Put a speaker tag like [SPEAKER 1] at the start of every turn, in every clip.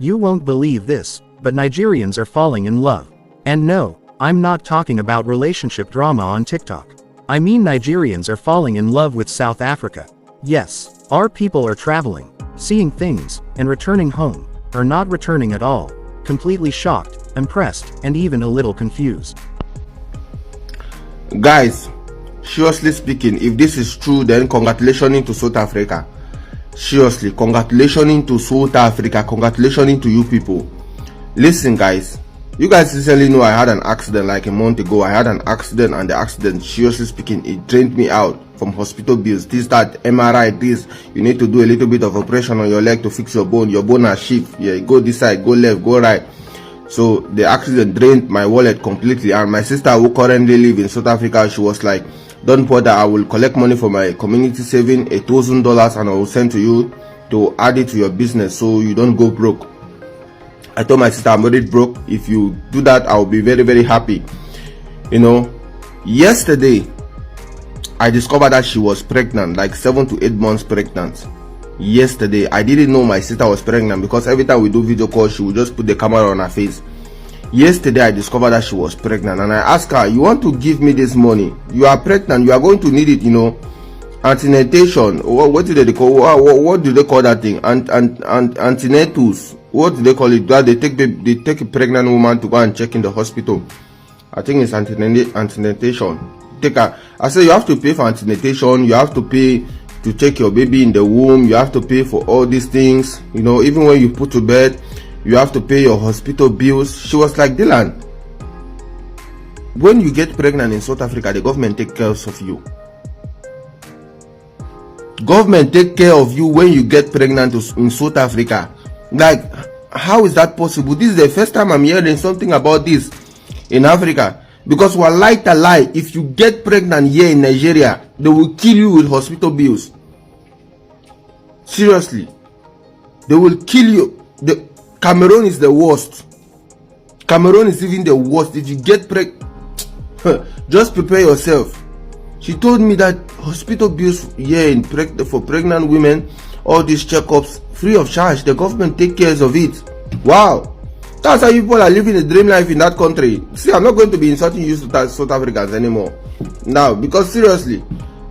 [SPEAKER 1] You won't believe this, but Nigerians are falling in love. And no, I'm not talking about relationship drama on TikTok. I mean Nigerians are falling in love with South Africa. Yes, our people are traveling, seeing things, and returning home, or not returning at all, completely shocked, impressed, and even a little confused.
[SPEAKER 2] Guys, seriously speaking, if this is true, then congratulations to South Africa. Seriously, congratulations to South Africa, congratulations to you people. Listen guys, you guys sincerely know I had an accident like a month ago. I had an accident, and the accident, seriously speaking, it drained me out from hospital bills, this, that, MRI, this. You need to do a little bit of operation on your leg to fix your bone has shift. Yeah, go this side, go left, go right. So the accident drained my wallet completely, and my sister, who currently lives in South Africa, she was like, don't bother, I will collect money for my community saving, $1,000, and I will send to you to add it to your business so you don't go broke. I told my sister I'm already broke. If you do that, I will be very, very happy. You know, yesterday I discovered that she was pregnant, like 7 to 8 months pregnant. Yesterday I didn't know my sister was pregnant, because every time we do video call, she would just put the camera on her face. Yesterday I discovered that she was pregnant, and I asked her, you want to give me this money? You are pregnant, you are going to need it, you know. Antenatation, what do they call, what do they call that thing? Antenatals, what do they call it? That they take a pregnant woman to go and check in the hospital. I think it's antenatation. I say you have to pay for antenatation, you have to pay to take your baby in the womb, you have to pay for all these things, you know. Even when you put to bed, you have to pay your hospital bills. She was like, Dylan, when you get pregnant in South Africa, the government take care of you. Government take care of you when you get pregnant in South Africa. Like, how is that possible? This is the first time I'm hearing something about this in Africa. Because wallahi talai, if you get pregnant here in Nigeria, they will kill you with hospital bills. Seriously, they will kill you. Cameroon is the worst. Cameroon is even the worst. If you get pregnant, just prepare yourself. She told me that hospital bills here for pregnant women, all these checkups, free of charge. The government take care of it. Wow, that's how people are living a dream life in that country. See, I'm not going to be insulting you South Africans anymore now, because seriously,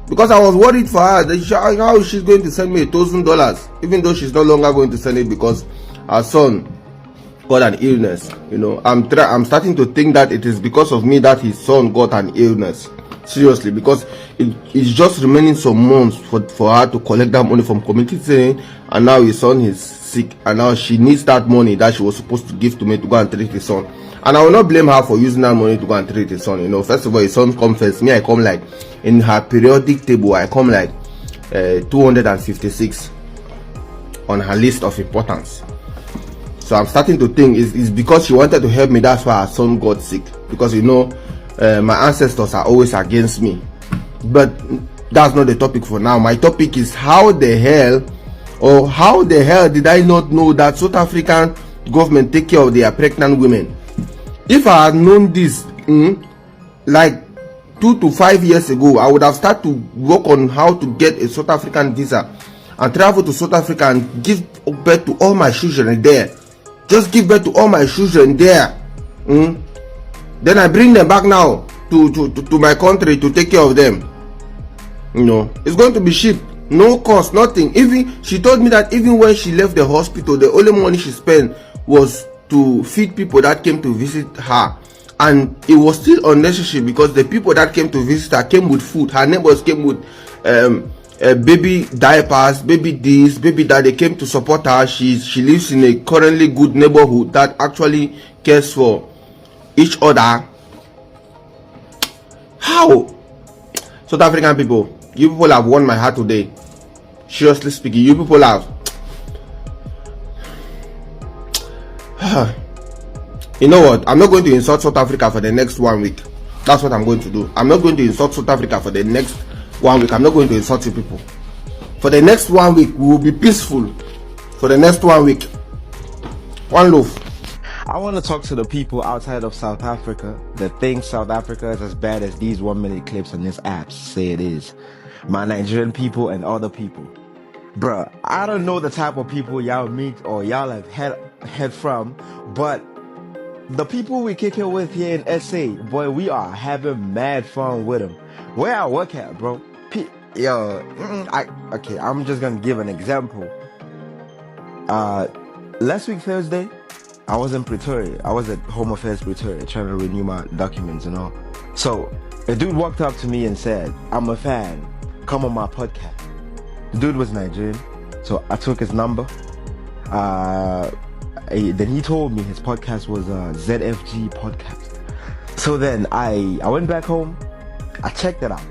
[SPEAKER 2] because I was worried for her that how she's going to send me $1,000, even though she's no longer going to send it because her son got an illness. You know, I'm starting to think that it is because of me that his son got an illness. Seriously, because it's just remaining some months for her to collect that money from community saving, and now his son is sick, and now she needs that money that she was supposed to give to me to go and treat his son. And I will not blame her for using that money to go and treat his son. You know, first of all, his son comes first. Me, I come like, in her periodic table, I come like 256 on her list of importance. So I'm starting to think it's because she wanted to help me, that's why her son got sick. Because, you know, my ancestors are always against me. But that's not the topic for now. My topic is how the hell did I not know that South African government take care of their pregnant women? If I had known this like 2 to 5 years ago, I would have started to work on how to get a South African visa and travel to South Africa and give birth to all my children there. Just give birth to all my children there. Then I bring them back now to my country to take care of them. You know, it's going to be cheap, no cost, nothing. Even she told me that even when she left the hospital, the only money she spent was to feed people that came to visit her, and it was still unnecessary because the people that came to visit her came with food. Her neighbors came with baby diapers, baby this, baby that. They came to support her. She lives in a currently good neighborhood that actually cares for each other. How? South African people, you people have won my heart today. Seriously speaking, you people have. You know what? I'm not going to insult South Africa for the next 1 week. That's what I'm going to do. I'm not going to insult South Africa for the next 1 week. I'm not going to insult you people. For the next 1 week, we will be peaceful. For the next 1 week. One love.
[SPEAKER 3] I want to talk to the people outside of South Africa that think South Africa is as bad as these 1 minute clips on this app say it is. My Nigerian people and other people. Bruh, I don't know the type of people y'all meet or y'all have had from, but the people we kick it with here in SA, boy, we are having mad fun with them. Where I work at, bro. Okay, I'm just gonna give an example. Last week Thursday, I was in Pretoria. I was at Home Affairs Pretoria trying to renew my documents and all. So a dude walked up to me and said, "I'm a fan. Come on my podcast." The dude was Nigerian, so I took his number. Then he told me his podcast was a ZFG podcast. So then I went back home. I checked it out,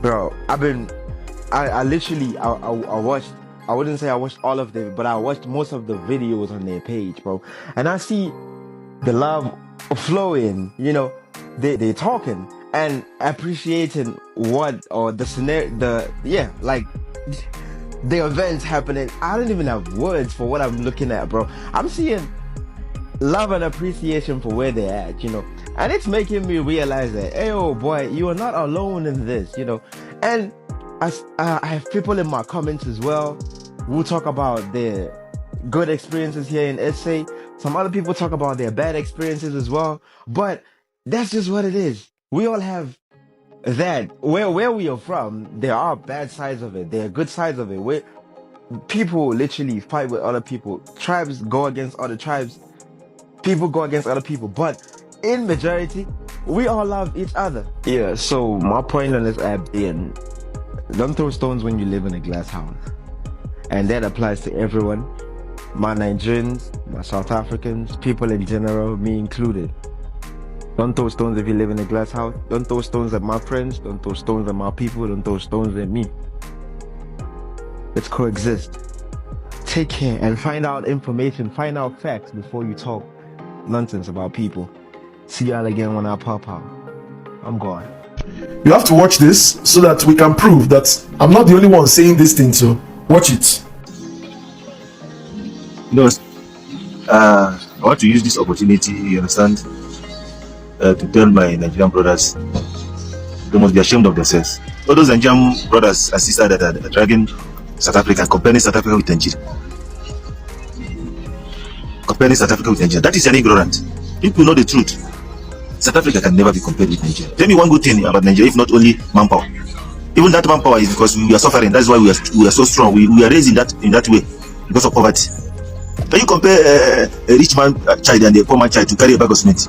[SPEAKER 3] bro. I watched. I wouldn't say I watched all of them, but I watched most of the videos on their page, bro. And I see the love flowing. You know, they talking and appreciating the events happening. I don't even have words for what I'm looking at, bro. I'm seeing love and appreciation for where they're at, you know. And it's making me realize that, hey, oh boy, you are not alone in this, you know. And I have people in my comments as well who talk about their good experiences here in SA. Some other people talk about their bad experiences as well. But that's just what it is. We all have that. Where we are from, there are bad sides of it. There are good sides of it. Where people literally fight with other people. Tribes go against other tribes. People go against other people. But in majority, we all love each other. Yeah, so my point on this app, Ian, don't throw stones when you live in a glass house. And that applies to everyone. My Nigerians, my South Africans, people in general, me included. Don't throw stones if you live in a glass house. Don't throw stones at my friends. Don't throw stones at my people. Don't throw stones at me. Let's coexist. Take care and find out information, find out facts before you talk nonsense about people. See y'all again when I pop out. I'm gone.
[SPEAKER 4] You have to watch this so that we can prove that I'm not the only one saying this thing, so watch it.
[SPEAKER 5] I want to use this opportunity, you understand, to tell my Nigerian brothers they must be ashamed of themselves. All those Nigerian brothers and sisters that are dragging South Africa, comparing South Africa with Nigeria. Comparing South Africa with Nigeria. That is an ignorant. People know the truth. South Africa can never be compared with Nigeria. Tell me one good thing about Nigeria, if not only manpower. Even that manpower is because we are suffering. That's why we are so strong. We are raised in that way because of poverty. Can you compare a rich man child and a poor man child to carry a bag of cement?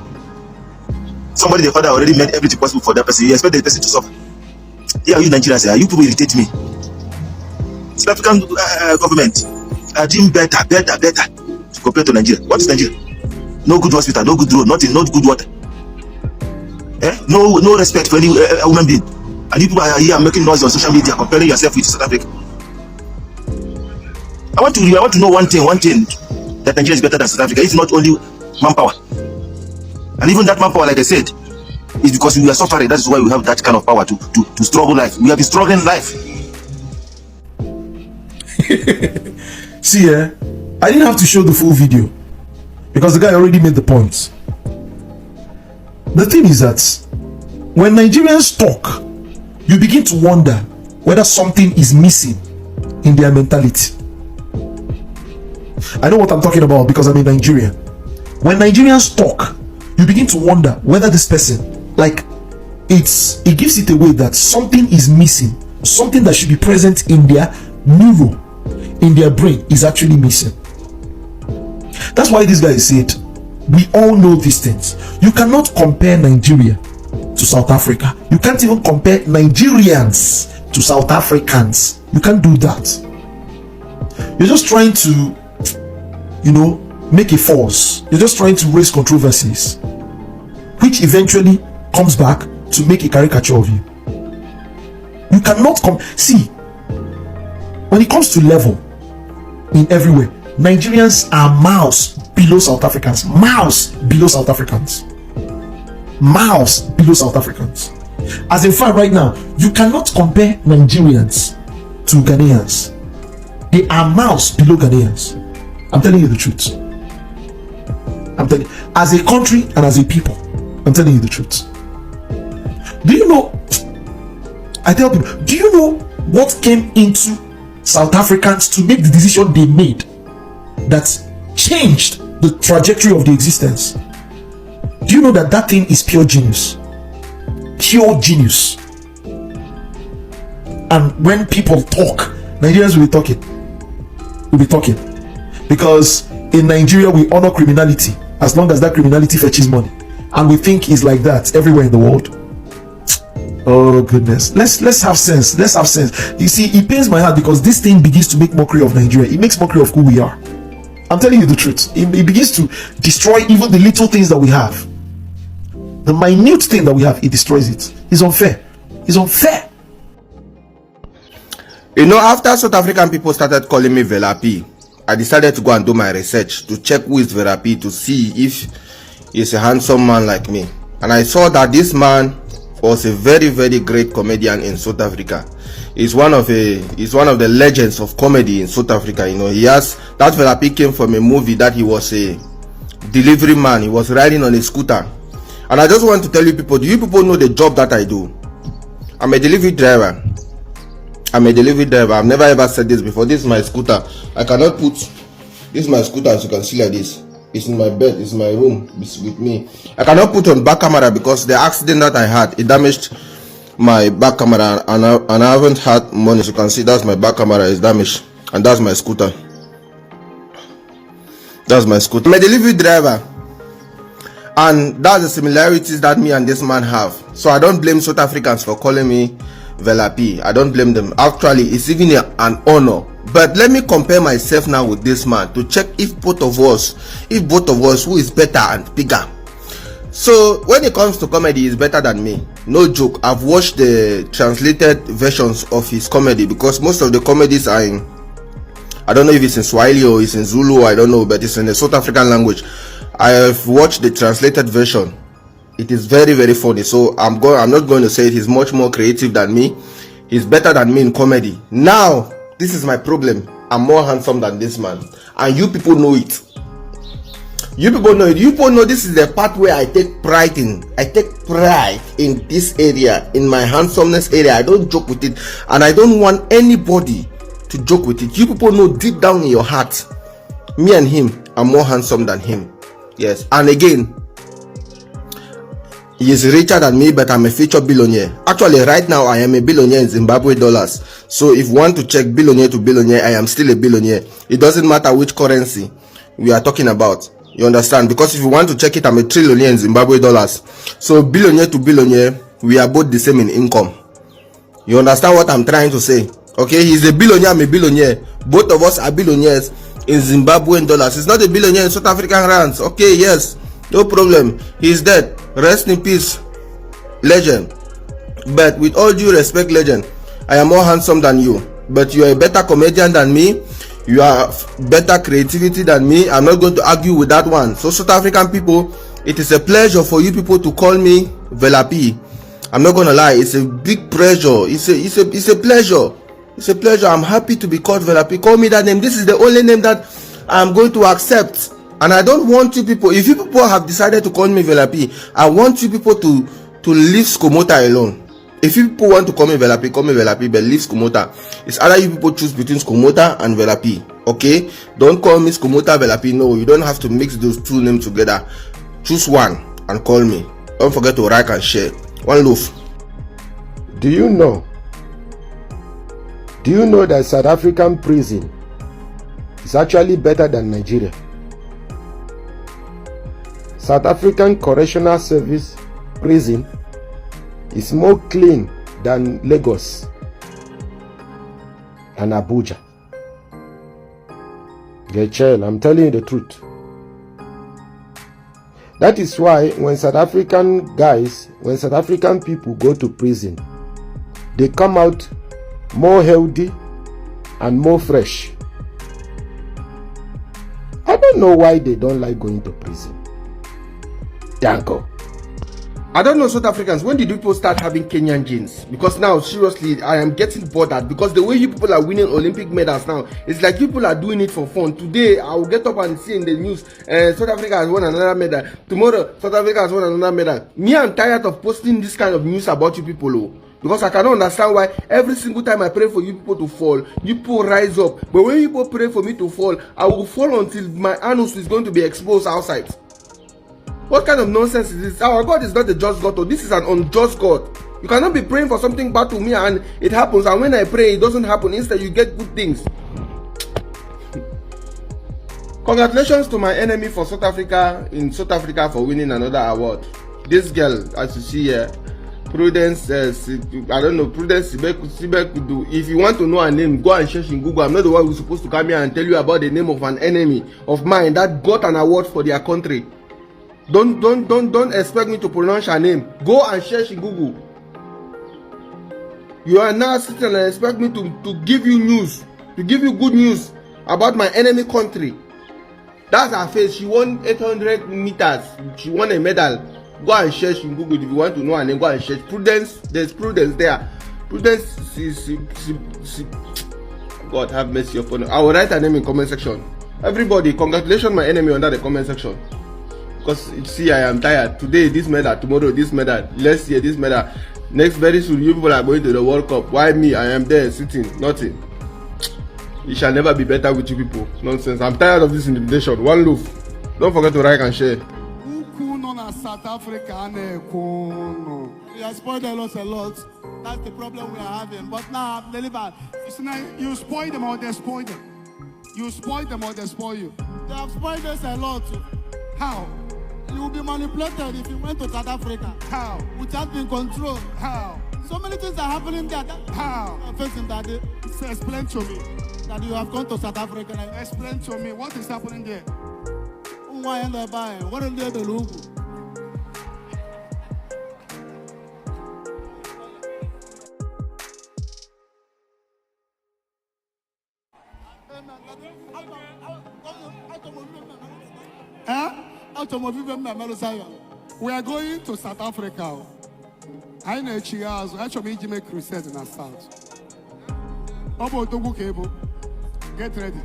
[SPEAKER 5] Somebody, the father already made everything possible for that person. You expect the person to suffer. Yeah, you Nigerians, you people irritate me. South African government are doing better compared to Nigeria. What is Nigeria? No good hospital, no good road, nothing, no good water. No respect for any human being. And you people are here making noise on social media, comparing yourself with South Africa. I want to know one thing that Nigeria is better than South Africa. It's not only manpower. And even that manpower, like I said, is because we are suffering. That is why we have that kind of power to struggle life. We have been struggling life.
[SPEAKER 4] See, I didn't have to show the full video because the guy already made the points. The thing is that when Nigerians talk, you begin to wonder whether something is missing in their mentality. I know what I'm talking about because I'm in Nigeria. When Nigerians talk, you begin to wonder whether this person, like, it gives it away that something is missing. Something that should be present in their neuro, in their brain, is actually missing. That's why this guy said, we all know these things. You cannot compare Nigeria to South Africa. You can't even compare Nigerians to South Africans. You can't do that. You're just trying to, make a force. You're just trying to raise controversies, which eventually comes back to make a caricature of you. You cannot see, when it comes to level in everywhere, Nigerians are miles below South Africans. Miles below South Africans. Miles below South Africans. As in fact, right now, you cannot compare Nigerians to Ghanaians. They are miles below Ghanaians. I'm telling you the truth. I'm telling you, as a country and as a people, I'm telling you the truth. Do you know? I tell people, do you know what came into South Africans to make the decision they made that changed the trajectory of the existence. Do you know that that thing is pure genius? Pure genius. And when people talk, Nigerians will be talking. We'll be talking. Because in Nigeria, we honor criminality as long as that criminality fetches money. And we think it's like that everywhere in the world. Oh goodness. Let's have sense. Let's have sense. You see, it pains my heart because this thing begins to make mockery of Nigeria. It makes mockery of who we are. I'm telling you the truth. It begins to destroy even the little things that we have. The minute thing that we have, it destroys it. It's unfair. It's unfair.
[SPEAKER 2] You know, after South African people started calling me Velapi, I decided to go and do my research to check who is Velapi, to see if he's a handsome man like me. And I saw that this man was a very, very great comedian in South Africa. He's one of the legends of comedy in South Africa. You know, that Velapi came from a movie that he was a delivery man. He was riding on a scooter. And I just want to tell you people, do you people know the job that I do? I'm a delivery driver. I've never ever said this before. This is my scooter. I cannot put, this is my scooter, as you can see like this. It's in my bed, it's in my room, it's with me. I cannot put on back camera because the accident that I had, it damaged my back camera, and I haven't had money. As you can see, that's my back camera is damaged, and that's my scooter. That's my scooter. I'm a delivery driver, and that's the similarities that me and this man have. So I don't blame South Africans for calling me Velapi. I don't blame them. Actually, it's even an honor. But let me compare myself now with this man to check if both of us who is better and bigger. So when it comes to comedy, he's better than me. No joke. I've watched the translated versions of his comedy because most of the comedies are in, I don't know if it's in Swahili or it's in Zulu, I don't know, but it's in the South African language. I have watched the translated version. It is very, very funny. So I'm not going to say it. He's much more creative than me. He's better than me in comedy. Now, this is my problem. I'm more handsome than this man, and you people know it. You people know it. You people know this is the part where I take pride in. I take pride in this area, in my handsomeness area. I don't joke with it, and I don't want anybody to joke with it. You people know deep down in your heart, me and him are more handsome than him. Yes, and again, he is richer than me, but I'm a future billionaire. Actually, right now, I am a billionaire in Zimbabwe dollars. So if you want to check billionaire to billionaire, I am still a billionaire. It doesn't matter which currency we are talking about. You understand? Because if you want to check it, I'm a trillionaire in Zimbabwe dollars. So billionaire to billionaire, we are both the same in income. You understand what I'm trying to say? Okay, he's a billionaire, I'm a billionaire. Both of us are billionaires in Zimbabwean dollars. He's not a billionaire in South African rands. Okay, yes, no problem. He's dead. Rest in peace, legend. But with all due respect, legend, I am more handsome than you, but you are a better comedian than me. You are better creativity than me. I'm not going to argue with that one. So South African people, it is a pleasure for you people to call me Velapi. I'm not going to lie, it's a big pleasure. It's a pleasure. It's a pleasure. I'm happy to be called Velapi. Call me that name. This is the only name that I'm going to accept. And I don't want you people, if you people have decided to call me Velapi, I want you people to leave Skomota alone. If you people want to call me Velapi, but leave Skomota. It's either you people choose between Skomota and Velapi. Okay? Don't call me Skomota Velapi. No, you don't have to mix those two names together. Choose one and call me. Don't forget to like and share. One love.
[SPEAKER 6] Do you know that South African prison is actually better than Nigeria? South African Correctional Service prison is more clean than Lagos and Abuja. Gechel, I'm telling you the truth. That is why when South African people go to prison, they come out more healthy and more fresh. I don't know why they don't like going to prison. Danko.
[SPEAKER 2] I don't know, South Africans, when did you people start having Kenyan genes? Because now, seriously, I am getting bothered because the way you people are winning Olympic medals now, it's like you people are doing it for fun. Today, I will get up and see in the news, South Africa has won another medal. Tomorrow, South Africa has won another medal. Me, I'm tired of posting this kind of news about you people. Because I cannot understand why every single time I pray for you people to fall, you people rise up. But when you people pray for me to fall, I will fall until my anus is going to be exposed outside. What kind of nonsense is this? Our God is not a just God, or this is an unjust God. You cannot be praying for something bad to me and it happens, and when I pray, it doesn't happen. Instead, you get good things. Congratulations to my enemy for South Africa, in South Africa, for winning another award. This girl, as you see here, Prudence, I don't know, Prudence Sibeku. If you want to know her name, go and search in Google. I'm not the one who's supposed to come here and tell you about the name of an enemy of mine that got an award for their country. Don't expect me to pronounce her name. Go and search in Google. You are now sitting and expect me to give you news, to give you good news about my enemy country. That's her face. She won 800 meters. She won a medal. Go and search in Google if you want to know her name. Go and search Prudence. There's Prudence there. Prudence is God have mercy upon her. I will write her name in comment section. Everybody, congratulations my enemy under the comment section. Because see, I am tired. Today this medal, tomorrow this medal, next year this medal. Next very soon you people are going to the World Cup. Why me? I am there sitting, nothing. It shall never be better with you people. Nonsense. I'm tired of this intimidation. One love. Don't forget to like and share.
[SPEAKER 7] South Africa, we have spoiled a lot. That's the problem we are having. But now I've delivered. You spoil them or they spoil them. You spoil them or they spoil you. They have spoiled us a lot. How? You will be manipulated if you went to South Africa. How? Without being controlled. How? So many things are happening there. How? I'm facing that day. So explain to me. That you have gone to South Africa. Explain to me what is happening there. Why am I buying? What are they doing? We are going to South Africa. I know Chiaz. Actually, we make crusade in the south. About the book cable. Get ready.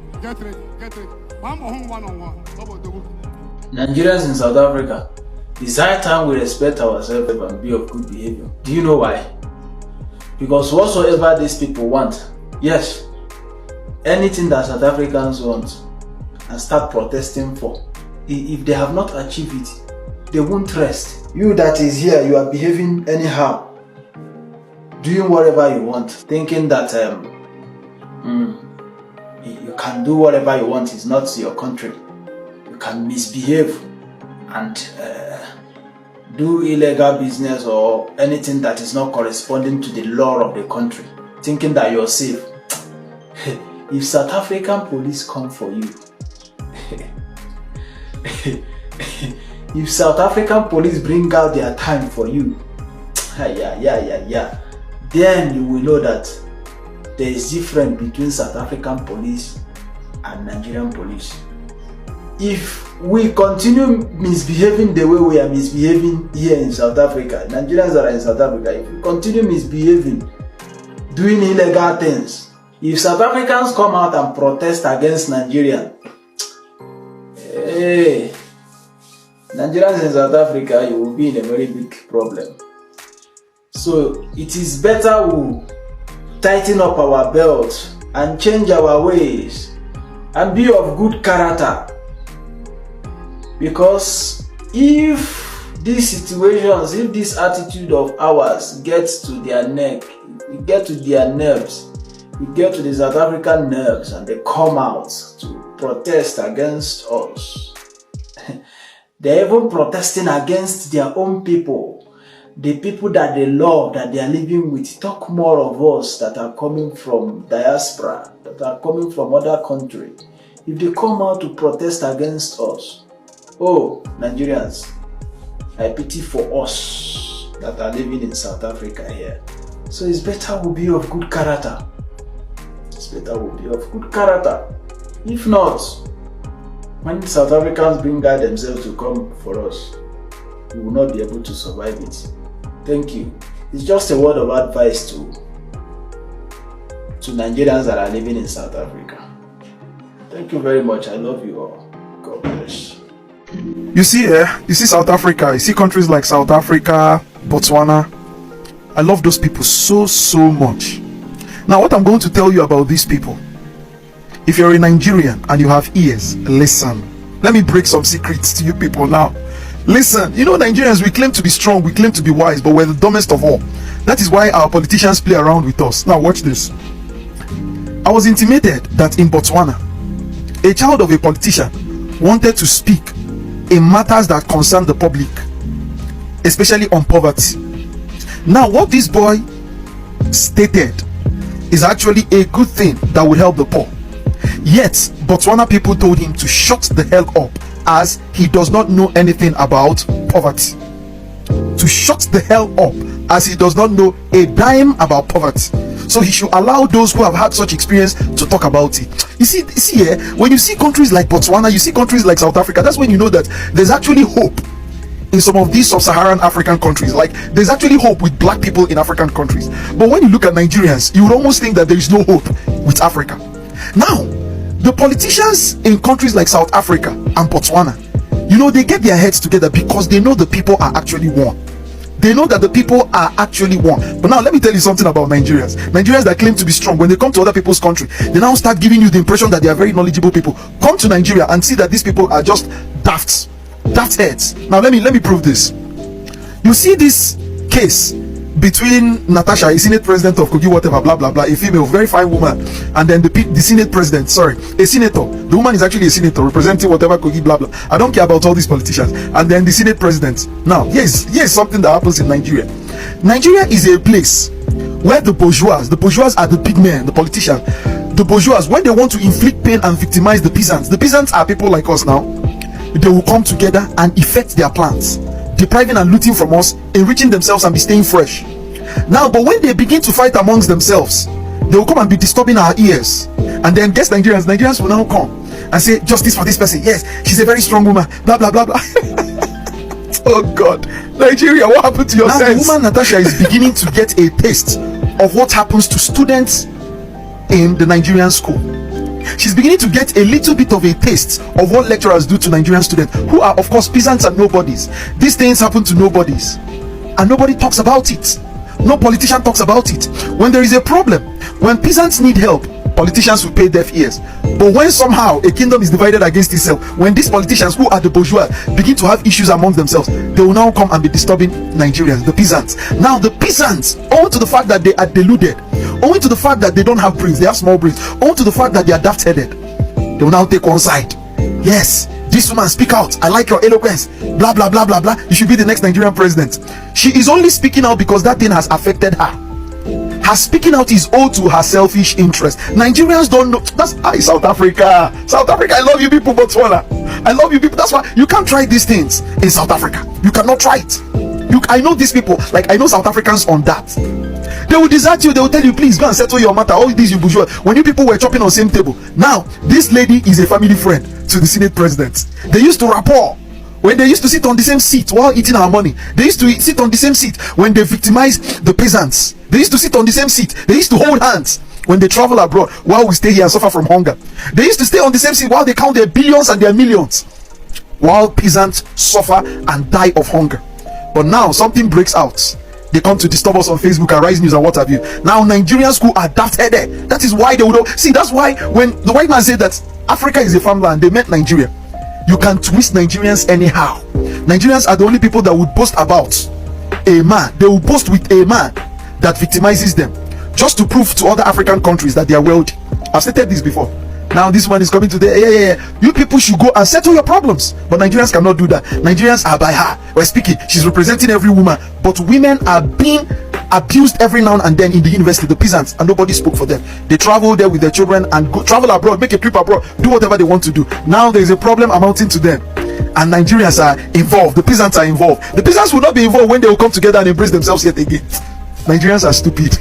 [SPEAKER 7] One on-one. About the book.
[SPEAKER 8] Nigerians in South Africa, it's high time we respect ourselves and be of good behavior. Do you know why? Because whatsoever these people want, yes, anything that South Africans want and start protesting for, if they have not achieved it, they won't rest. You that is here, you are behaving anyhow, doing whatever you want, thinking that you can do whatever you want. It's not your country. You can misbehave and do illegal business or anything that is not corresponding to the law of the country, thinking that you're safe. If South African police come for you, if South African police bring out their time for you, then you will know that there is difference between South African police and Nigerian police. If we continue misbehaving the way we are misbehaving here in South Africa, Nigerians that are in South Africa, if we continue misbehaving, doing illegal things, if South Africans come out and protest against Nigeria, hey, Nigerians in South Africa, you will be in a very big problem. So it is better we tighten up our belt and change our ways and be of good character. Because if these situations, if this attitude of ours gets to their neck, it gets to their nerves, it gets to the South African nerves, and they come out to protest against us, they're even protesting against their own people, the people that they love, that they are living with. Talk more of us that are coming from diaspora, that are coming from other countries. If they come out to protest against us, oh, Nigerians, I pity for us that are living in South Africa here. So it's better we be of good character. It's better we be of good character. If not, when South Africans bring out themselves to come for us, we will not be able to survive it. Thank you. It's just a word of advice to Nigerians that are living in South Africa. Thank you very much. I love you all. God bless.
[SPEAKER 4] You see South Africa, you see countries like South Africa, Botswana, I love those people so much. Now, what I'm going to tell you about these people, if you're a Nigerian and you have ears, listen. Let me break some secrets to you people now. Listen, you know, Nigerians, we claim to be strong, we claim to be wise, but we're the dumbest of all. That is why our politicians play around with us. Now, watch this. I was intimated that in Botswana, a child of a politician wanted to speak in matters that concern the public, especially on poverty. Now, what this boy stated is actually a good thing that would help the poor. Yet, Botswana people told him to shut the hell up, as he does not know anything about poverty. To shut the hell up, as he does not know a dime about poverty. So he should allow those who have had such experience to talk about it. You see here, when you see countries like Botswana, you see countries like South Africa, that's when you know that there's actually hope in some of these sub-Saharan African countries. Like, there's actually hope with black people in African countries. But when you look at Nigerians, you would almost think that there is no hope with Africa. Now, the politicians in countries like South Africa and Botswana, you know, they get their heads together because they know the people are actually one. They know that the people are actually one. But now let me tell you something about Nigerians. Nigerians that claim to be strong, when they come to other people's country, they now start giving you the impression that they are very knowledgeable people. Come to Nigeria and see that these people are just daft heads. Now let me prove this. You see this case between Natasha, a Senate president of Kogi, whatever, blah blah blah, a female, very fine woman, and then the Senate president, a senator. The woman is actually a senator representing whatever Kogi, blah blah. I don't care about all these politicians. And then the Senate president. Now, here's something that happens in Nigeria. Nigeria is a place where the bourgeois are the big men, the politicians. The bourgeois, when they want to inflict pain and victimize the peasants are people like us now. They will come together and effect their plans, depriving and looting from us, enriching themselves and be staying fresh. Now, but when they begin to fight amongst themselves, they will come and be disturbing our ears. And then guess Nigerians will now come and say, justice for this person. Yes, she's a very strong woman. Blah blah blah blah. Oh God, Nigeria, what happened to your sense? Now, the woman Natasha is beginning to get a taste of what happens to students in the Nigerian school. She's beginning to get a little bit of a taste of what lecturers do to Nigerian students, who are of course peasants and nobodies. These things happen to nobodies, and nobody talks about it. No politician talks about it. When there is a problem, when peasants need help, politicians will pay deaf ears. But when somehow a kingdom is divided against itself, when these politicians, who are the bourgeois, begin to have issues among themselves, they will now come and be disturbing Nigerians, the peasants. Now the peasants, owing to the fact that they are deluded, owing to the fact that they don't have brains, they have small brains, owing to the fact that they are daft-headed, they will now take one side. Yes, this woman, speak out, I like your eloquence, blah blah blah blah blah, you should be the next Nigerian president. She is only speaking out because that thing has affected her. Her speaking out is owed to her selfish interest. Nigerians don't know. That's South Africa, I love you people. Botswana, I love you people. That's why you can't try these things in South Africa. You cannot try it. I know these people, like I know South Africans on that. They will desert you. They will tell you, please go and settle your matter. All these you bourgeois, when you people were chopping on the same table. Now this lady is a family friend to the Senate president. They used to rapport when they used to sit on the same seat while eating our money. They used to sit on the same seat when they victimized the peasants. They used to sit on the same seat. They used to hold hands when they travel abroad while we stay here and suffer from hunger. They used to stay on the same seat while they count their billions and their millions, while peasants suffer and die of hunger. But now something breaks out. They come to disturb us on Facebook and Rise News and what have you. Now Nigerians who are daft-headed. That is why they would see. That's why when the white man said that Africa is a farmland, they meant Nigeria. You can twist Nigerians anyhow. Nigerians are the only people that would boast about a man. They will boast with a man that victimizes them, just to prove to other African countries that they are wealthy. I've stated this before. Now this one is coming today. Yeah. You people should go and settle your problems. But Nigerians cannot do that. Nigerians are by her. We're speaking. She's representing every woman. But women are being abused every now and then in the university, the peasants, and nobody spoke for them. They travel there with their children and go travel abroad, make a trip abroad, do whatever they want to do. Now there is a problem amounting to them, and Nigerians are involved. The peasants are involved. The peasants will not be involved when they will come together and embrace themselves yet again. Nigerians are stupid.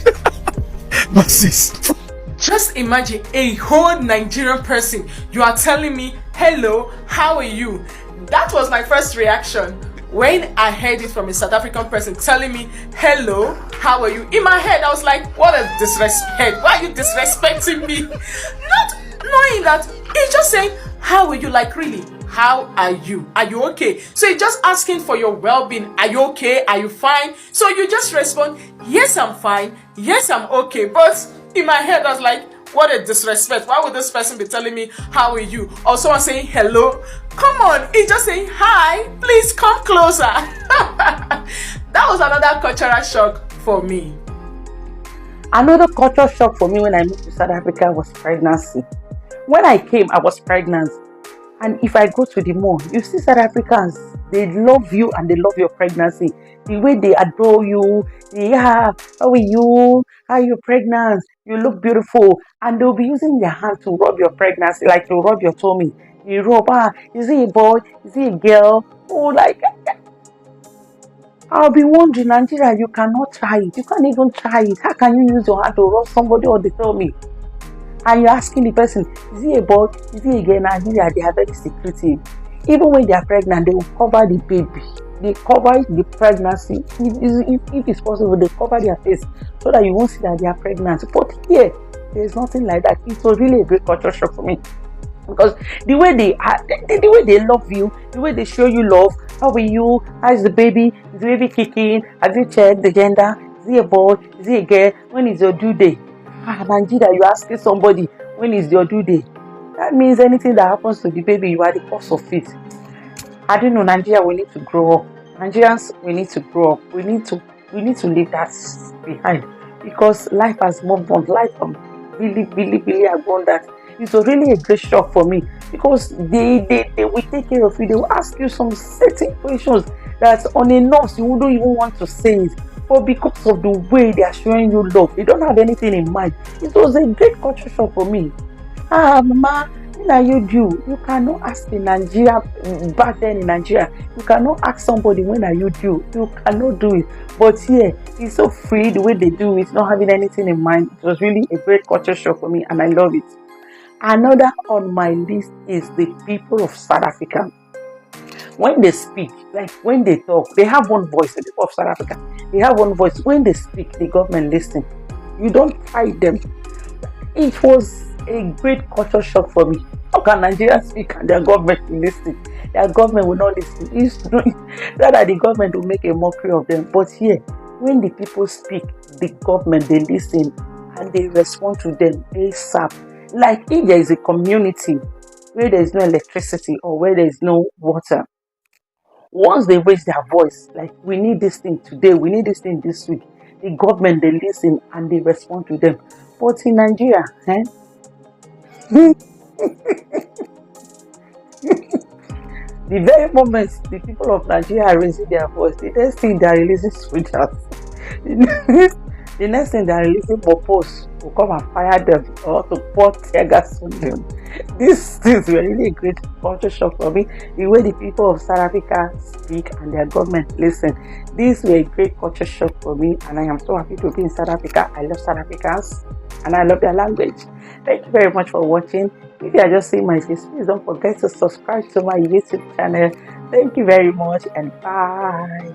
[SPEAKER 4] Masses.
[SPEAKER 9] Just imagine a whole Nigerian person. You are telling me, hello, how are you? That was my first reaction when I heard it from a South African person telling me, hello, how are you? In my head, I was like, what a disrespect. Why are you disrespecting me? Not knowing that he's just saying, how are you? Like, really, how are you? Are you okay? So he's just asking for your well-being. Are you okay? Are you fine? So you just respond, yes, I'm fine. Yes, I'm okay. But in my head, I was like, what a disrespect. Why would this person be telling me, how are you? Or someone saying hello? Come on, he's just saying hi. Please come closer. That was another cultural shock for me.
[SPEAKER 10] Another cultural shock for me when I moved to South Africa was pregnancy. When I came, I was pregnant. And if I go to the mall, you see South Africans, they love you and they love your pregnancy. The way they adore you, how are you? How are you pregnant? You look beautiful. And they'll be using their hand to rub your pregnancy, like to rub your tummy. You rub, is he a boy? Is he a girl? Oh, like, I'll be wondering, Nigeria, you cannot try it. You can't even try it. How can you use your hand to rub somebody on the tummy? And you're asking the person, is he a boy? Is he a girl? Nigeria, they are very secretive. Even when they are pregnant, they will cover the baby. They cover the pregnancy. If it's possible, they cover their face so that you won't see that they are pregnant. But here, there's nothing like that. It was really a great culture shock for me. Because the way they love you, the way they show you love, how are you? How is the baby? Is the baby kicking? Have you checked the gender? Is he a boy? Is he a girl? When is your due day? Nigeria, you're asking somebody when is your due day. That means anything that happens to the baby, you are the cause of it. I don't know, Nigeria, we need to grow up. Nigerians, we need to grow up. We need to leave that behind, because life has moved on. Life has really abundant. It was really a great shock for me, because they will take care of you. They will ask you some certain questions that on a nurse you wouldn't even want to say it. But because of the way they are showing you love, they don't have anything in mind. It was a great culture shock for me. Mama, when are you due? You cannot ask in Nigeria, back then in Nigeria, you cannot ask somebody when are you due. You cannot do it. But here, it's so free the way they do it, not having anything in mind. It was really a great culture shock for me, and I love it. Another on my list is the people of South Africa. When they speak, like when they talk, they have one voice. The people of South Africa, they have one voice. When they speak, the government listens. You don't fight them. It was a great culture shock for me. How can Nigerians speak and their government will listen? Their government will not listen. Rather, the government will make a mockery of them. But here, when the people speak, the government, they listen and they respond to them ASAP. Like if there is a community where there is no electricity or where there is no water, once they raise their voice, like we need this thing today, we need this thing this week, the government, they listen and they respond to them. But in Nigeria, the very moment the people of Nigeria are raising their voice, the next thing they are releasing soldiers. The next thing they are releasing purpose to come and fire them or to pour tear gas on them. These things were really a great culture shock for me. The way the people of South Africa speak and their government listen. These were a great culture shock for me, and I am so happy to be in South Africa. I love South Africans and I love their language. Thank you very much for watching. If you are just seeing my face, please don't forget to subscribe to my YouTube channel. Thank you very much and bye.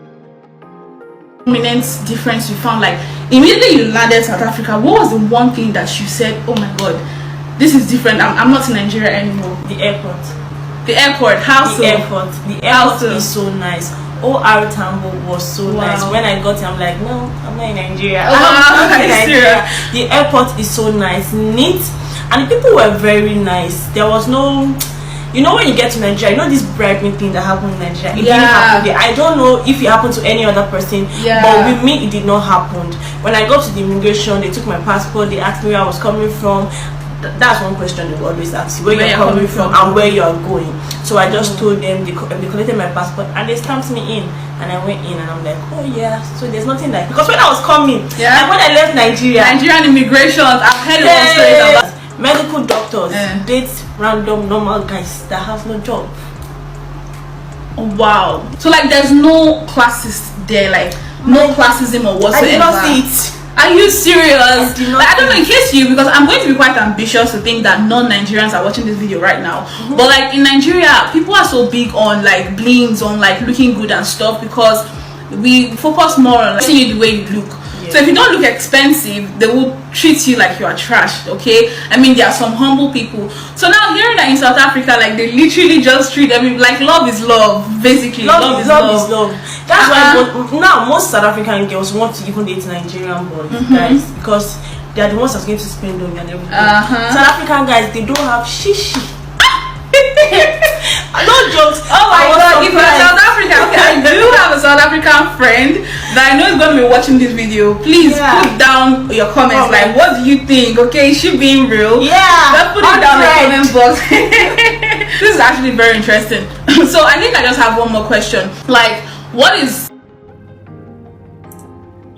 [SPEAKER 11] Prominent difference you found? Like immediately you landed South Africa, what was the one thing that you said, oh my god, this is different, I'm not in Nigeria anymore?
[SPEAKER 12] The airport.
[SPEAKER 11] The airport, how so?
[SPEAKER 12] The airport is so nice. OR Tambo was so nice. When I got here, I'm like, no, I'm not in Nigeria. I'm in Nigeria. The airport is so nice, neat, and the people were very nice. There was no, you know, when you get to Nigeria, you know this bribing thing that happened in Nigeria. It didn't happen there. I don't know if it happened to any other person, but with me, it did not happen. When I got to the immigration, they took my passport. They asked me where I was coming from. That's one question they will always ask you, where you're coming from and where you are going. So I just told them, they collected my passport and they stamped me in, and I went in and I'm like, oh yeah, so there's nothing like, because when I was coming, and when I left Nigeria,
[SPEAKER 11] Nigerian immigration, I've heard of one story about
[SPEAKER 12] medical doctors date random normal guys that have no job.
[SPEAKER 11] Wow. So like there's no classes there, like no classism or whatsoever.
[SPEAKER 12] I did not see it.
[SPEAKER 11] Are you serious? I don't know, in case you, because I'm going to be quite ambitious to think that non-Nigerians are watching this video right now. But like in Nigeria, people are so big on like blings, on like looking good and stuff, because we focus more on like, seeing you the way you look. So if you don't look expensive, they will treat you like you are trash. Okay, I mean there are some humble people. So now hearing that in South Africa, like they literally just treat them like love is love, basically.
[SPEAKER 12] Love is love. That's why now most South African girls want to even date Nigerian boys, guys, because they are the ones that's going to spend on you and everything. South African guys, they don't have shishi. No jokes.
[SPEAKER 11] Oh my god, if you're South Africa, okay, I do have a South African friend that I know is going to be watching this video. Please put down your comments, like what do you think? Okay, is she being real? Just put it down in the comment box. This is actually very interesting. So I think I just have one more question. Like, what is...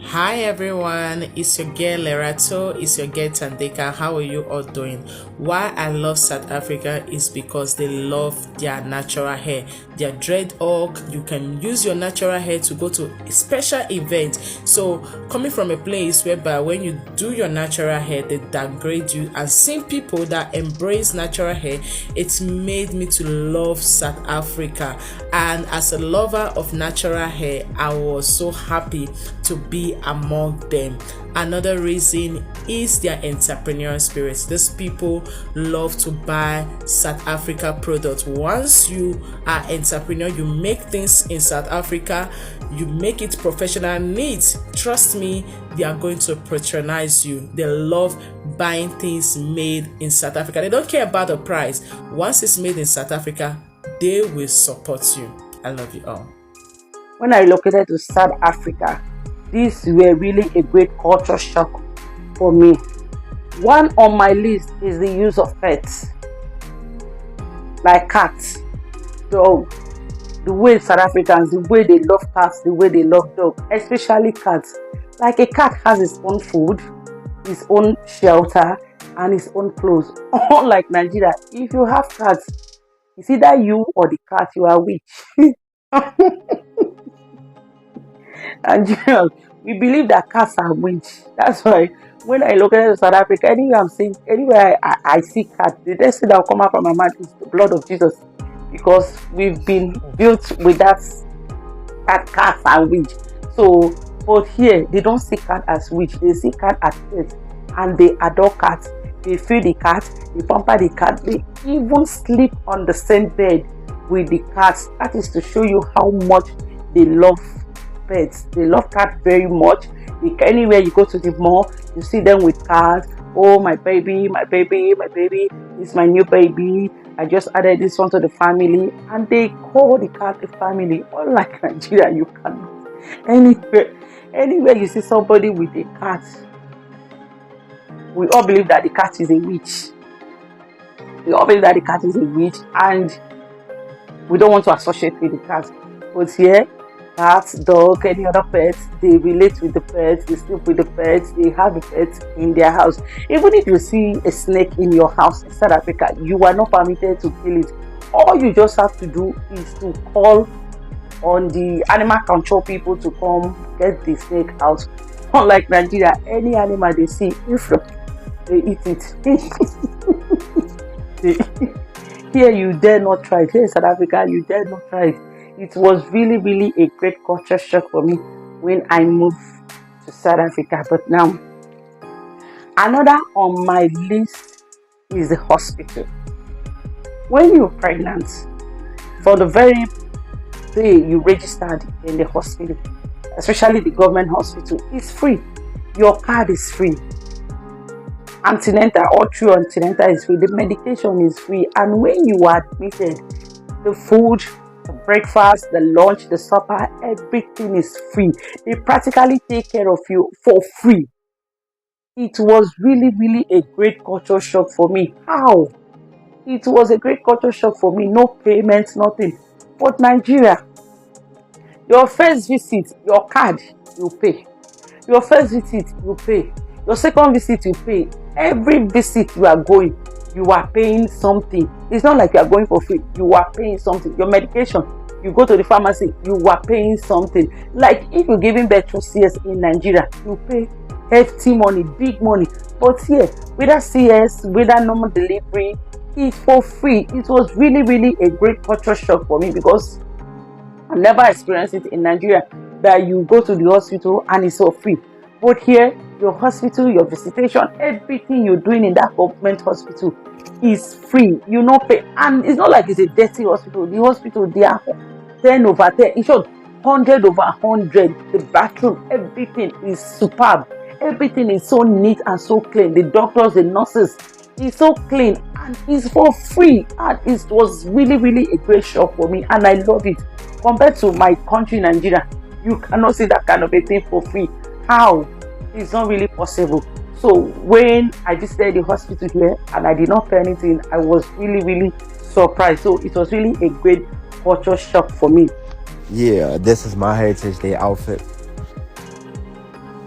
[SPEAKER 13] Hi everyone, it's your girl Lerato, it's your girl Tandeka. How are you all doing? Why I love South Africa is because they love their natural hair, their dreadlock. You can use your natural hair to go to a special event. So coming from a place whereby when you do your natural hair, they downgrade you, and seeing people that embrace natural hair, it's made me to love South Africa. And as a lover of natural hair, I was so happy to be among them. Another reason is their entrepreneurial spirit. These people love to buy South Africa products. Once you are entrepreneur, you make things in South Africa, you make it professional and neat. Trust me, they are going to patronize you. They love buying things made in South Africa. They don't care about the price. Once it's made in South Africa, they will support you. I love you all.
[SPEAKER 10] When I relocated to South Africa, these were really a great culture shock for me. One on my list is the use of pets, like cats, dog. The way South Africans, the way they love cats, the way they love dogs, especially cats. Like a cat has its own food, its own shelter, and its own clothes. Unlike Nigeria, if you have cats, it's either you or the cat, you are witch. And we believe that cats are witch. That's why when I look at South Africa, anywhere I see cats, the next thing that will come out from my mouth is the blood of Jesus, because we've been built with that cats are witch. So, but here they don't see cat as witch. They see cat as pets, and they adore cats. They feed the cat, they pamper the cat. They even sleep on the same bed with the cats. That is to show you how much they love pets. They love cats very much. Anywhere you go to the mall, you see them with cats. Oh, my baby, my baby, my baby. This is my new baby. I just added this one to the family. And they call the cat the family. Unlike Nigeria, you cannot. Anywhere you see somebody with a cat, we all believe that the cat is a witch. We all believe that the cat is a witch, and we don't want to associate with the cat. But here, cats, dog, any other pets, they relate with the pets, they sleep with the pets, they have the pets in their house. Even if you see a snake in your house in South Africa, you are not permitted to kill it. All you just have to do is to call on the animal control people to come get the snake out. Unlike Nigeria, any animal they see, they eat it. Here you dare not try it. Here in South Africa, you dare not try it. It was really, really a great culture shock for me when I moved to South Africa. But now, another on my list is the hospital. When you're pregnant, for the very day you registered in the hospital, especially the government hospital, it's free. Your card is free. Antenatal, all through antenatal is free. The medication is free. And when you are admitted, the food, the breakfast, the lunch, the supper, everything is free. They practically take care of you for free. It was really, really a great culture shock for me. How? It was a great culture shock for me. No payments, nothing. But Nigeria, your first visit, your card, you pay. Your first visit, you pay. Your second visit, you pay. Every visit you are going, you are paying something. It's not like you are going for free. You are paying something. Your medication, you go to the pharmacy, you are paying something. Like if you're giving birth to CS in Nigeria, you pay hefty money, big money. But here, whether CS, whether normal delivery, it's for free. It was really, really a great culture shock for me, because I never experienced it in Nigeria, that you go to the hospital and it's for free. But here, your hospital, your visitation, everything you're doing in that government hospital is free. You not pay, and it's not like it's a dirty hospital. The hospital, they are 10 over 10. In short, 100 over 100. The bathroom, everything is superb. Everything is so neat and so clean. The doctors, the nurses, it's so clean and it's for free. And it was really, really a great shock for me, and I love it. Compared to my country, Nigeria, you cannot see that kind of a thing for free. How? It's not really possible. So when I visited the hospital here and I did not pay anything, I was really, really surprised. So it was really a great culture shock for me.
[SPEAKER 3] Yeah, this is my Heritage Day outfit.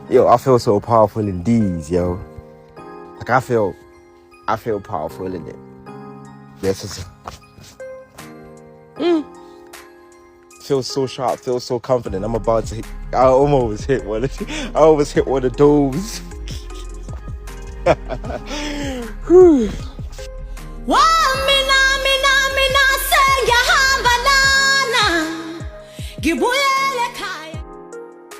[SPEAKER 3] Yo, I feel so powerful in these, yo. Like I feel powerful in it. This is feels so sharp, feels so confident. I'm about to hit, I almost hit one of those.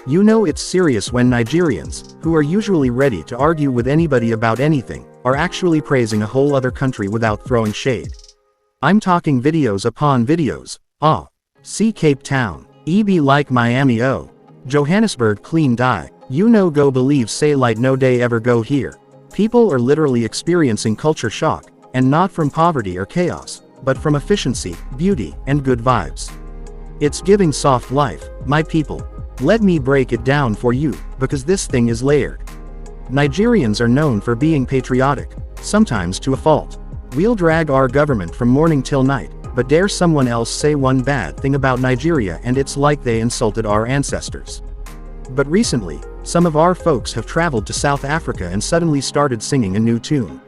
[SPEAKER 1] You know it's serious when Nigerians, who are usually ready to argue with anybody about anything, are actually praising a whole other country without throwing shade. I'm talking videos upon videos. See Cape Town, be like Miami, Johannesburg clean die, you know go believe say like no day ever go here. People are literally experiencing culture shock, and not from poverty or chaos, but from efficiency, beauty, and good vibes. It's giving soft life, my people. Let me break it down for you, because this thing is layered. Nigerians are known for being patriotic, sometimes to a fault. We'll drag our government from morning till night, but dare someone else say one bad thing about Nigeria and it's like they insulted our ancestors. But recently, some of our folks have traveled to South Africa and suddenly started singing a new tune.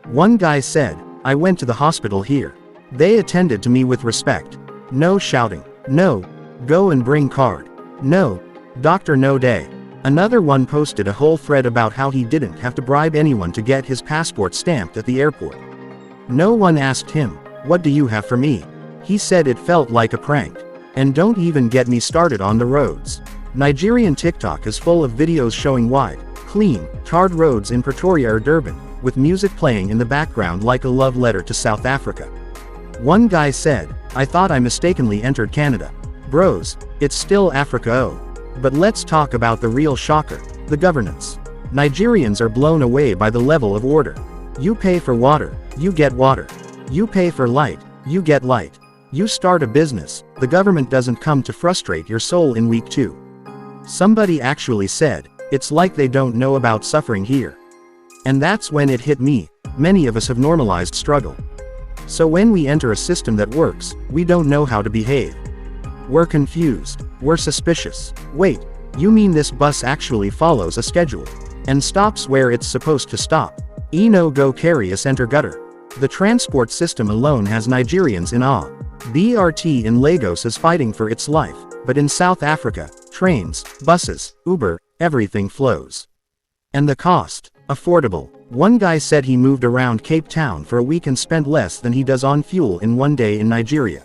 [SPEAKER 1] One guy said, "I went to the hospital here. They attended to me with respect. No shouting. No, go and bring card. No, doctor no day." Another one posted a whole thread about how he didn't have to bribe anyone to get his passport stamped at the airport. No one asked him, "What do you have for me?" He said it felt like a prank. And don't even get me started on the roads. Nigerian TikTok is full of videos showing wide, clean, tarred roads in Pretoria or Durban, with music playing in the background like a love letter to South Africa. One guy said, "I thought I mistakenly entered Canada. Bros, it's still Africa But let's talk about the real shocker, the governance. Nigerians are blown away by the level of order. You pay for water, you get water. You pay for light, you get light. You start a business, the government doesn't come to frustrate your soul in week 2. Somebody actually said, it's like they don't know about suffering here. And that's when it hit me, many of us have normalized struggle. So when we enter a system that works, we don't know how to behave. We're confused, we're suspicious. Wait, you mean this bus actually follows a schedule? And stops where it's supposed to stop? No go carry us enter gutter. The transport system alone has Nigerians in awe. BRT in Lagos is fighting for its life, but in South Africa, trains, buses, Uber, everything flows. And the cost? Affordable. One guy said he moved around Cape Town for a week and spent less than he does on fuel in one day in Nigeria.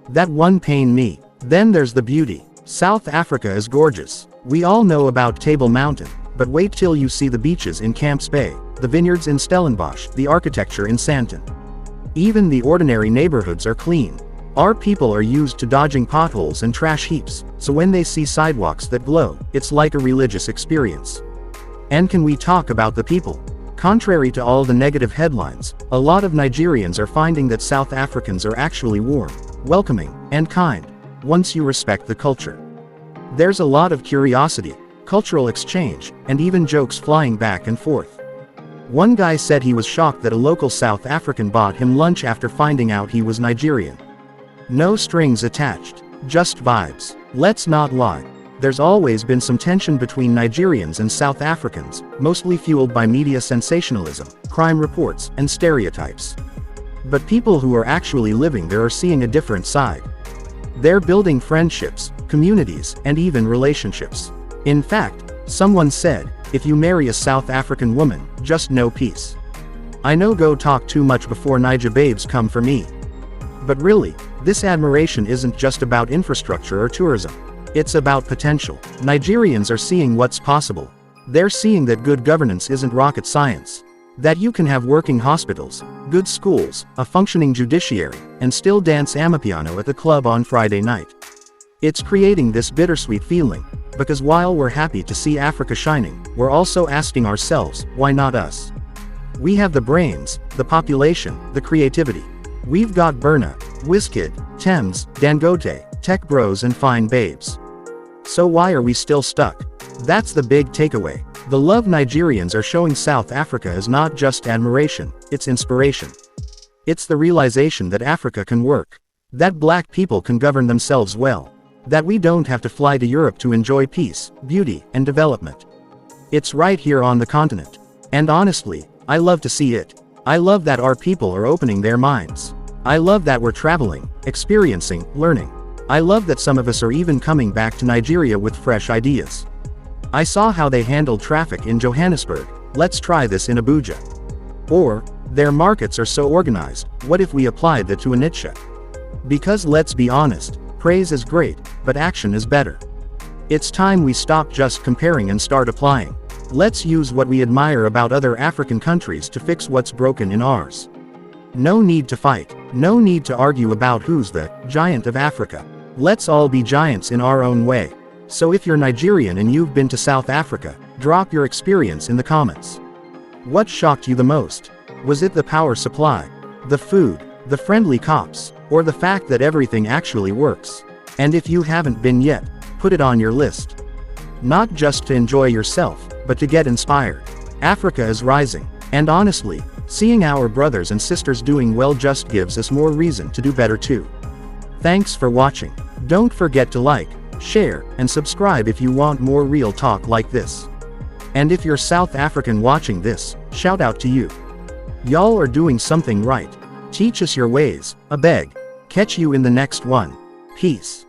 [SPEAKER 1] That one pained me. Then there's the beauty. South Africa is gorgeous. We all know about Table Mountain, but wait till you see the beaches in Camps Bay, the vineyards in Stellenbosch, the architecture in Sandton. Even the ordinary neighborhoods are clean. Our people are used to dodging potholes and trash heaps, so when they see sidewalks that glow, it's like a religious experience. And can we talk about the people? Contrary to all the negative headlines, a lot of Nigerians are finding that South Africans are actually warm, welcoming, and kind, once you respect the culture. There's a lot of curiosity, cultural exchange, and even jokes flying back and forth. One guy said he was shocked that a local South African bought him lunch after finding out he was Nigerian. No strings attached, just vibes. Let's not lie. There's always been some tension between Nigerians and South Africans, mostly fueled by media sensationalism, crime reports, and stereotypes. But people who are actually living there are seeing a different side. They're building friendships, communities, and even relationships. In fact, someone said, if you marry a South African woman, just know peace. I know go talk too much before Naija babes come for me. But really, this admiration isn't just about infrastructure or tourism. It's about potential. Nigerians are seeing what's possible. They're seeing that good governance isn't rocket science. That you can have working hospitals, good schools, a functioning judiciary, and still dance amapiano at the club on Friday night. It's creating this bittersweet feeling, because while we're happy to see Africa shining, we're also asking ourselves, why not us? We have the brains, the population, the creativity. We've got Burna, Wizkid, Thames, Dangote, tech bros and fine babes. So why are we still stuck? That's the big takeaway. The love Nigerians are showing South Africa is not just admiration, it's inspiration. It's the realization that Africa can work. That black people can govern themselves well. That we don't have to fly to Europe to enjoy peace, beauty, and development. It's right here on the continent. And honestly, I love to see it. I love that our people are opening their minds. I love that we're traveling, experiencing, learning. I love that some of us are even coming back to Nigeria with fresh ideas. I saw how they handled traffic in Johannesburg, let's try this in Abuja. Or, their markets are so organized, what if we applied that to Onitsha? Because let's be honest, praise is great, but action is better. It's time we stop just comparing and start applying. Let's use what we admire about other African countries to fix what's broken in ours. No need to fight, no need to argue about who's the giant of Africa. Let's all be giants in our own way. So if you're Nigerian and you've been to South Africa, drop your experience in the comments. What shocked you the most? Was it the power supply, the food, the friendly cops, or the fact that everything actually works? And if you haven't been yet, put it on your list. Not just to enjoy yourself, but to get inspired. Africa is rising, and honestly, seeing our brothers and sisters doing well just gives us more reason to do better too. Thanks for watching. Don't forget to like, share, and subscribe if you want more real talk like this. And if you're South African watching this, shout out to you. Y'all are doing something right. Teach us your ways, I beg. Catch you in the next one. Peace.